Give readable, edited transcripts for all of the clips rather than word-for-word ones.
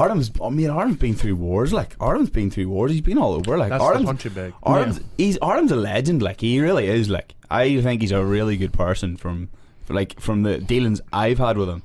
Artem's been through wars. Like Artem's been through wars. He's been all over. Like That's the punching bag. Artem's a legend. Like he really is. Like I think he's a really good person from the dealings I've had with him.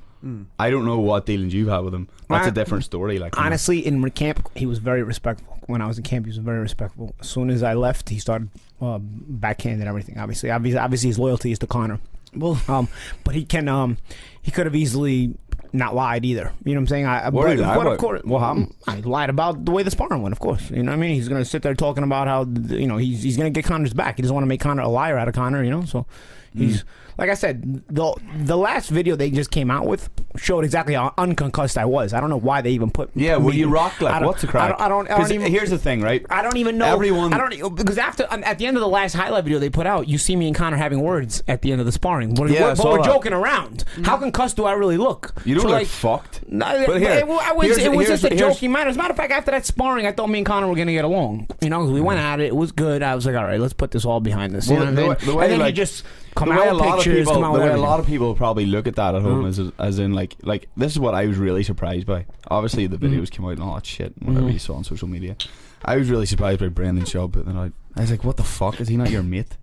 I don't know what dealings you've had with him. That's a different story. Like honestly, in camp, he was very respectful. When I was in camp, he was very respectful. As soon as I left, he started backhanding everything. Obviously, his loyalty is to Conor. Well, but he could have easily not lied either. You know what I'm saying? What did he lie about? What happened? I lied about the way the sparring went, of course. You know what I mean? He's going to sit there talking about how, he's going to get Conor's back. He doesn't want to make Conor a liar out of Conor, so he's... Like I said, the last video they just came out with showed exactly how unconcussed I was. I don't know why they even put. Yeah, well, you rocked like what's the crack? I don't even. Here's the thing, right? I don't even know. Because at the end of the last highlight video they put out, you see me and Conor having words at the end of the sparring. But we're joking around. How concussed do I really look? You don't look fucked. No, it was just a joking matter. As a matter of fact, after that sparring, I thought me and Conor were gonna get along. We went at it. It was good. I was like, all right, let's put this all behind us. And then he just. The way a lot of people probably look at that at home as in like this is what I was really surprised by. Obviously the videos came out and all that shit, whatever you saw on social media. I was really surprised by Brendan Schaub, but then I was like, what the fuck? Is he not your mate?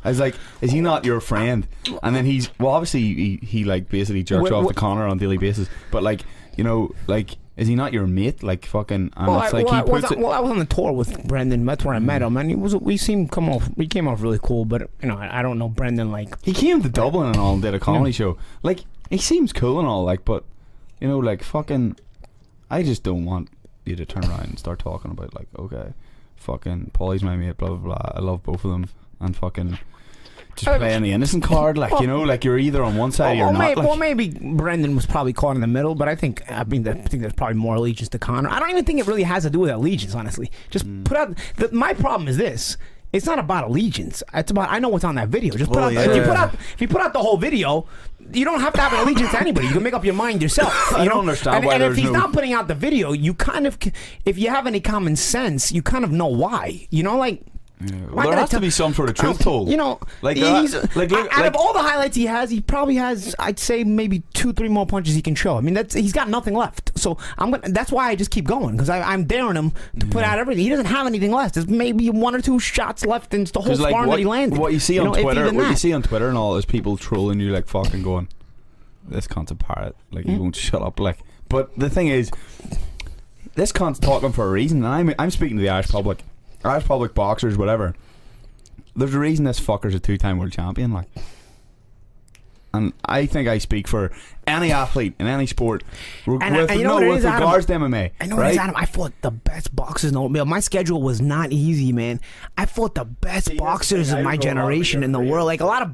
I was like, is he not your friend? And then obviously he like basically jerks off to Conor on a daily basis, but is he not your mate? Like fucking. And I was on the tour with Brendan. That's where I met him, and we came off really cool. But I don't know Brendan like. He came to Dublin and all and did a comedy show. Like he seems cool and all. Like, but fucking. I just don't want you to turn around and start talking about like, okay, fucking Paulie's my mate, blah blah blah. I love both of them, and fucking. Just playing the innocent card, like you're either on one side or you're not. Maybe Brendan was probably caught in the middle, but I think there's probably more allegiance to Conor. I don't even think it really has to do with allegiance, honestly. Just put out. My problem is this: it's not about allegiance. It's about I know what's on that video. Just put out. If you put out the whole video, you don't have to have an allegiance to anybody. You can make up your mind yourself. I don't understand why. And if he's not putting out the video, you kind of, if you have any common sense, you kind of know why. Yeah. Well, there has to be some sort of truth told. Out of all the highlights he has, he probably has, I'd say, maybe 2-3 more punches he can show. I mean, he's got nothing left. So that's why I just keep going, because I'm daring him to put out everything. He doesn't have anything left. There's maybe 1 or 2 shots left in the whole sparring that he landed. What you see on Twitter, and all is people trolling you like fucking going, "This cunt's a parrot. Like he won't shut up." Like, but the thing is, this cunt's talking for a reason, and I'm speaking to the Irish public. Irish public boxers, whatever. There's a reason this fucker's a 2-time world champion, like. And I think I speak for any athlete in any sport with regards to MMA. I know what it is, Adam. I fought the best boxers in the world. My schedule was not easy, man. I fought the best boxers of my generation in the world. Like a lot of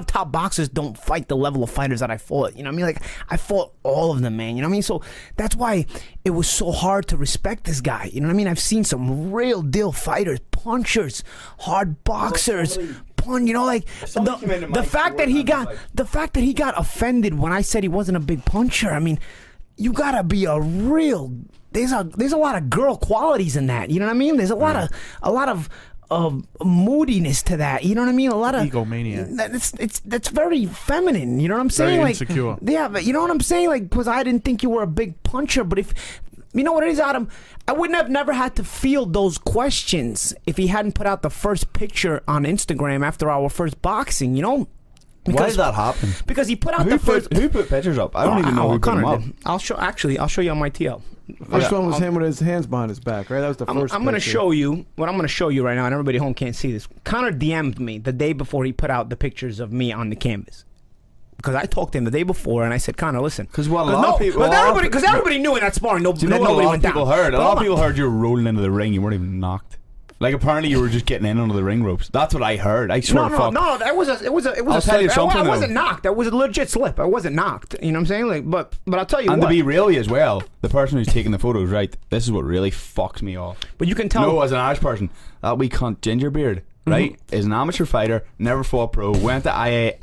top boxers don't fight the level of fighters that I fought. You know what I mean? Like I fought all of them, man. You know what I mean? So that's why it was so hard to respect this guy. You know what I mean? I've seen some real deal fighters, punchers, hard boxers. The fact that he got offended when I said he wasn't a big puncher. I mean, you gotta be a real. There's a lot of girl qualities in that. You know what I mean? There's a lot of moodiness to that. You know what I mean? A lot of egomaniac. That's very feminine. You know what I'm saying? Very insecure. Yeah, but you know what I'm saying? Like, because I didn't think you were a big puncher, but if. You know what it is, Adam? I wouldn't have never had to field those questions if he hadn't put out the first picture on Instagram after our first boxing, Why did that happen? Because he put out Who put pictures up? I don't even know who put them up. I'll show you on my TL. First one was him with his hands behind his back, right? That was the first I'm going to show you what I'm going to show you right now, and everybody at home can't see this. Conor DM'd me the day before he put out the pictures of me on the canvas. Because I talked to him the day before, and I said, "Conor, listen." Because everybody knew in that sparring, nobody a went lot of down. people heard. A lot of people heard you were rolling into the ring. You weren't even knocked. Like apparently you were just getting in under the ring ropes. That's what I heard. I swear to fuck. No. It was a slip. I wasn't knocked. That was a legit slip. I wasn't knocked. You know what I'm saying? Like, but I'll tell you. And to be really as well, the person who's taking the photos, right? This is what really fucks me off. But you can tell. No, as an Irish person, that wee cunt Gingerbeard. Right, is an amateur fighter, never fought pro, went to IAMMFs.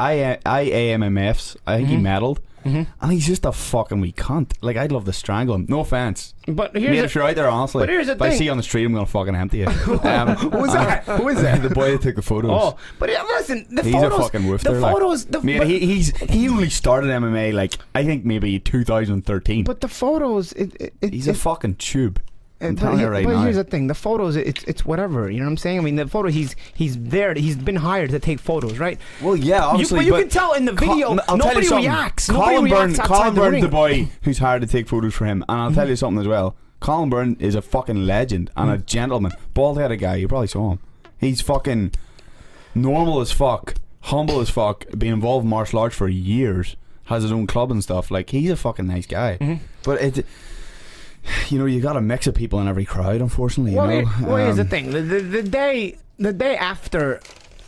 I think he medalled. and he's just a fucking wee cunt. Like, I'd love to strangle him. No offense. But Mate, if you're out there, honestly, but here's the if I thing. see you on the street, I'm gonna fucking empty you. Who is that? Who is that? The boy that took the photos. Oh, but listen, the he's photos. a fucking woofter. The photos. Mate, he only started MMA like I think maybe 2013. But the photos. He's a fucking tube. I'm telling you right but now. here's the thing: the photos, it's whatever. You know what I'm saying? I mean, the photo, he's there. He's been hired to take photos, right? Well, yeah, obviously. But you can tell in the video, nobody reacts. Colin Byrne, the the boy who's hired to take photos for him, and I'll tell you something as well. Colin Byrne is a fucking legend and a gentleman, bald-headed guy. You probably saw him. He's fucking normal as fuck, humble as fuck. Been involved in martial arts for years. Has his own club and stuff. Like, he's a fucking nice guy. But it. You know, you got a mix of people in every crowd, unfortunately. Well, you know? Here's the thing: the day after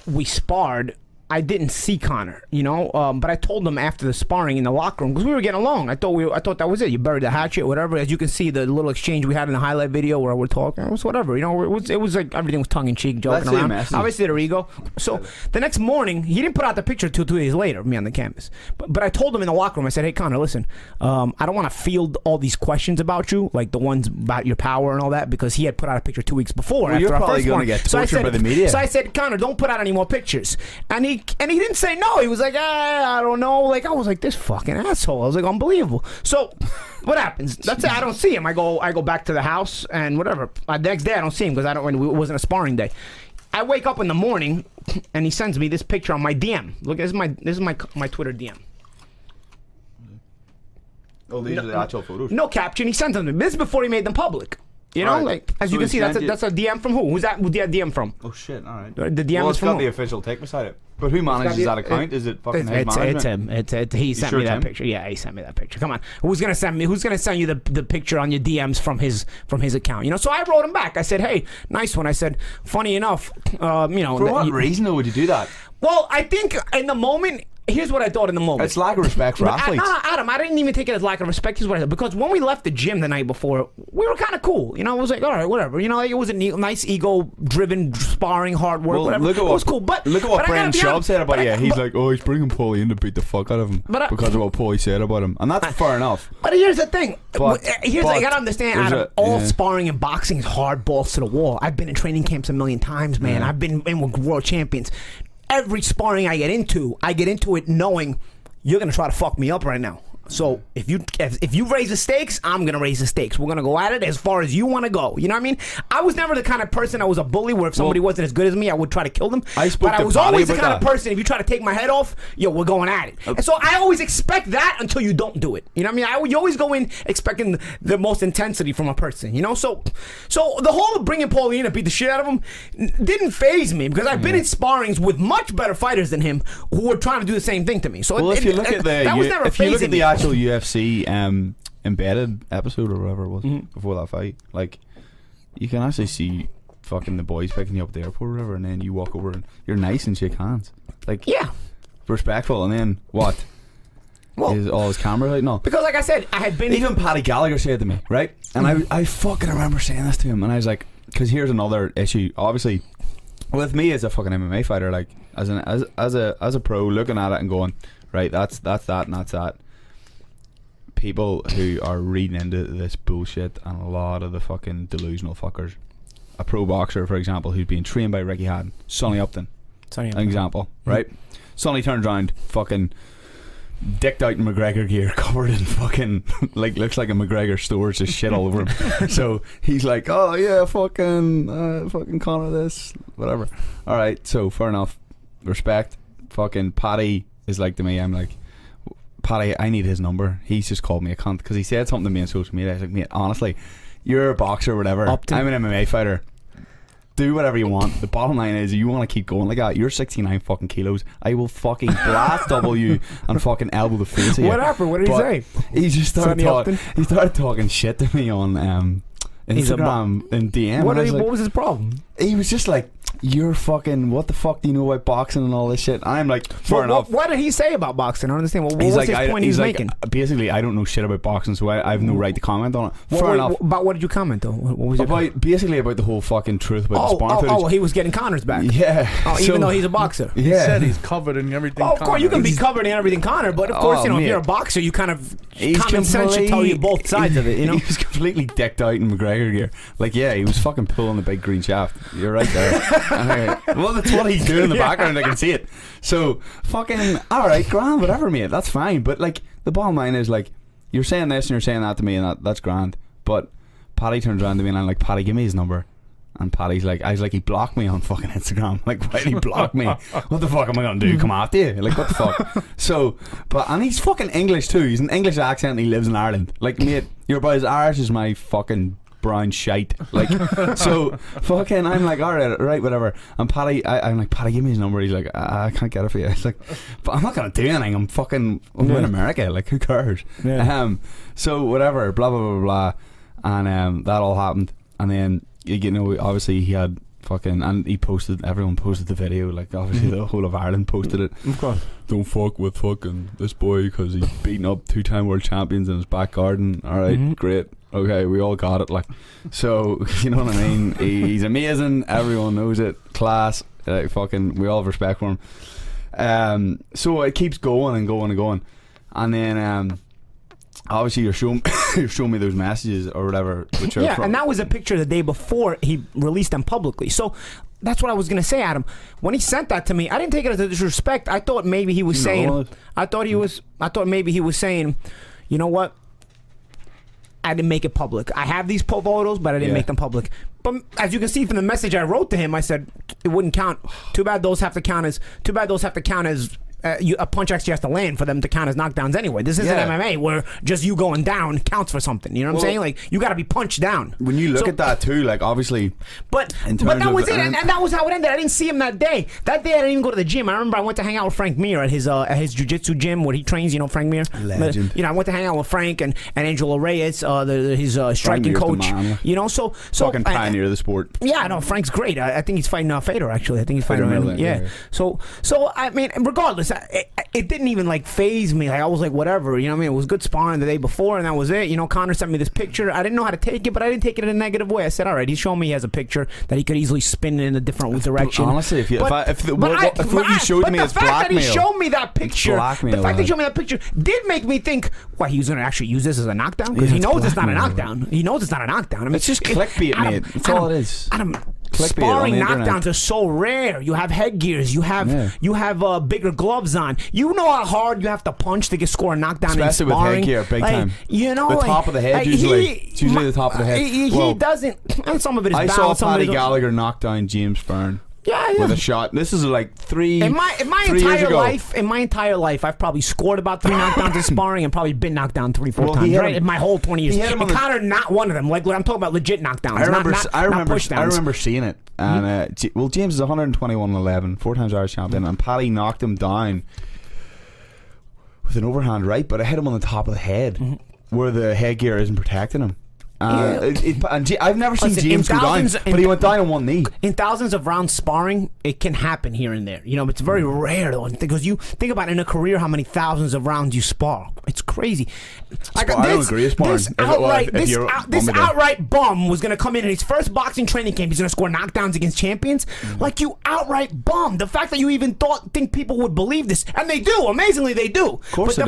we sparred, I didn't see Conor, you know, but I told him after the sparring in the locker room because we were getting along. I thought that was it. You buried the hatchet, whatever. As you can see, the little exchange we had in the highlight video where we're talking, it was whatever. You know, it was like everything was tongue in cheek, joking around. Obviously, their ego. So the next morning, he didn't put out the picture till 2 days later, me on the canvas. But I told him in the locker room, I said, "Hey, Conor, listen, I don't want to field all these questions about you, like the ones about your power and all that, because he had put out a picture 2 weeks before. Well, you're probably going to get tortured by the media. So I said, Conor, don't put out any more pictures. And he didn't say no. He was like, I don't know. Like, I was like, this fucking asshole. I was like, unbelievable. So what happens? That's it. I don't see him. I go back to the house and whatever. The next day I don't see him because it wasn't a sparring day. I wake up in the morning and he sends me this picture on my DM. Look, this is my Twitter DM. Oh, these are the actual photos. No caption. He sends them to me. This is before he made them public. You know, like, as you can see, that's a DM from who? Who's that DM from? Oh shit! All right. The DM it's is from got the official take beside it. But who manages that account? Is it fucking his management? It's him. He sent me that picture. Yeah, he sent me that picture. Come on, who's gonna send you the picture on your DMs from his account? You know, so I wrote him back. I said, hey, nice one. I said, funny enough, you know. For what reason though would you do that? Well, I think in the moment. Here's what I thought in the moment. It's lack of respect for athletes. Adam, I didn't even take it as lack of respect. Here's what I said. Because when we left the gym the night before, we were kind of cool. You know, it was like, all right, whatever. You know, like, it was a nice ego-driven sparring, hard work, whatever. It was cool. But look at what Brandon Schaub said about you. He's like, oh, he's bringing Paulie in to beat the fuck out of him because of what Paulie said about him. And that's fair enough. But here's the thing. You got to understand, Adam, all sparring and boxing is hard balls to the wall. I've been in training camps a million times, man. I've been in with world champions. Every sparring I get into it knowing you're gonna try to fuck me up right now. So if you raise the stakes, I'm gonna raise the stakes. We're gonna go at it as far as you want to go. You know what I mean? I was never the kind of person that was a bully where if somebody wasn't as good as me, I would try to kill them. But I was always the kind of person, if you try to take my head off, yo, we're going at it. And so I always expect that until you don't do it. You know what I mean? You always go in expecting the most intensity from a person. You know, so the whole of bringing Paulie in and beat the shit out of him didn't faze me because I've been in sparrings with much better fighters than him who were trying to do the same thing to me. So if you look at the actual UFC embedded episode or whatever it was before that fight, like, you can actually see fucking the boys picking you up at the airport or whatever, and then you walk over and you're nice and shake hands, like, yeah, respectful, and then what? Well, is all his cameras out? No, because like I said, I had been even Paddy Gallagher said to me, right, and I fucking remember saying this to him, and I was like, because here's another issue, obviously, with me as a fucking MMA fighter, like as a pro, looking at it and going, right, that's that and that's that. People who are reading into this bullshit, and a lot of the fucking delusional fuckers. A pro boxer, for example, who's being trained by Ricky Hatton, Sonny Upton, an example, right? Sonny turns around, fucking dicked out in McGregor gear, covered in fucking like, looks like a McGregor store, just shit all over him. So he's like, oh yeah, fucking Conor this, whatever. All right, so fair enough, respect. Fucking Paddy is like to me, I'm like, Paddy, I need his number. He's just called me a cunt because he said something to me on social media. I was like, mate, honestly, you're a boxer or whatever. I'm an MMA fighter. Do whatever you want. The bottom line is, you want to keep going like that, you're 69 fucking kilos. I will fucking blast W and fucking elbow the face of you. What happened? What did he say? He just started talking shit to me on Instagram and DM. What was his problem? He was just like, you're fucking, what the fuck do you know about boxing and all this shit? And I'm like, fair enough. What did he say about boxing? I don't understand. What was his point he was making? Basically, I don't know shit about boxing, so I have no right to comment on it. Fair enough. About what did you comment though? What was about the whole fucking truth about the sparring footage. Oh, he was getting Conor's back. Yeah. Even though he's a boxer. Yeah. He said he's covered in everything. Of course, you can be covered in everything Conor, but of course, if you're a boxer, you kind of common sense should tell you both sides of it. You know, he was completely decked out in McGregor gear. Like, yeah, he was fucking pulling the big green shaft. You're right there. Well, that's what he's doing in the background. I can see it. So, fucking, all right, grand, whatever, mate. That's fine. But like, the bottom line is like, you're saying this and you're saying that to me, and that's grand. But Paddy turns around to me and I'm like, Paddy, give me his number. And Paddy's like, I was like, he blocked me on fucking Instagram. Like, why did he block me? What the fuck am I gonna do? Come after you? Like, what the fuck? So, and he's fucking English too. He's an English accent and he lives in Ireland. Like, mate, your boy's Irish is my fucking brown shite. Like, so fucking, I'm like, alright, whatever. And Paddy, I'm like, Paddy, give me his number. He's like, I can't get it for you. It's like, but I'm not gonna do anything. I'm in America. Like, who cares? Yeah. So whatever, blah blah blah blah, and that all happened, and then, you know, obviously he had fucking, and everyone posted the video, like obviously the whole of Ireland posted it. Of course. Don't fuck with fucking this boy because he's beating up 2-time world champions in his back garden. Alright, great. Okay, we all got it. Like, so, you know what I mean? He's amazing. Everyone knows it. Class. Fucking, we all have respect for him. So it keeps going and going and going. And then, obviously you're showing me those messages or whatever, which are and that was a picture the day before he released them publicly. So that's what I was gonna say, Adam. When he sent that to me, I didn't take it as a disrespect. I thought maybe he was saying, I thought maybe he was saying, you know what? I didn't make it public. I have these photos, but I didn't make them public. But as you can see from the message I wrote to him, I said it wouldn't count. Too bad those have to count as a punch actually has to land for them to count as knockdowns anyway. This isn't MMA where just you going down counts for something. You know what I'm saying? Like, you got to be punched down. When you look at that too, like obviously, but that was it, and that was how it ended. I didn't see him that day. That day I didn't even go to the gym. I remember I went to hang out with Frank Mir at his jiu-jitsu gym where he trains. You know, Frank Mir, legend. You know, I went to hang out with Frank and Angelo Reyes, his striking coach. You know, so fucking pioneer of the sport. Yeah, no, Frank's great. I think he's fighting Fedor actually. I think he's fighting him. Yeah. So I mean, regardless, it didn't even like phase me. Like, I was like, whatever, you know what I mean? It was good sparring the day before, and that was it. You know, Conor sent me this picture. I didn't know how to take it, but I didn't take it in a negative way. I said, all right, he's showing me he has a picture that he could easily spin it in a different direction. Honestly, if what you showed me is blackmail, the fact that he showed me that picture, did make me think, well, he was going to actually use this as a knockdown because he knows it's not a knockdown. He knows it's not a knockdown. I mean, it's just clickbait, mate. That's all it is. Sparring knockdowns are so rare. You have headgears. You have bigger gloves on. You know how hard you have to punch to score a knockdown, especially in sparring. With headgear, big time. You know, the top of the head usually. It's usually the top of the head. He doesn't. And some of it is I balance. saw Paddy Gallagher knock down James Byrne. Yeah. With a shot. This is like three. In my entire life, I've probably scored about 3 knockdowns in sparring and probably been knocked down 3-4 times. Right, in my whole 20 years. And Conor, not one of them. Like, I'm talking about legit knockdowns. I remember seeing it. And James is 121-11, 4 times Irish champion, and Paddy knocked him down with an overhand right, but I hit him on the top of the head, where the headgear isn't protecting him. I've never seen James go down, but he went down on one knee. In thousands of rounds sparring, it can happen here and there. You know, it's very rare though, because you think about in a career how many thousands of rounds you spar. It's crazy. I don't agree with sparring. This outright bum was going to come in his first boxing training camp. He's going to score knockdowns against champions. Like, you outright bum. The fact that you even think people would believe this, and they do. Amazingly, they do. Of course, but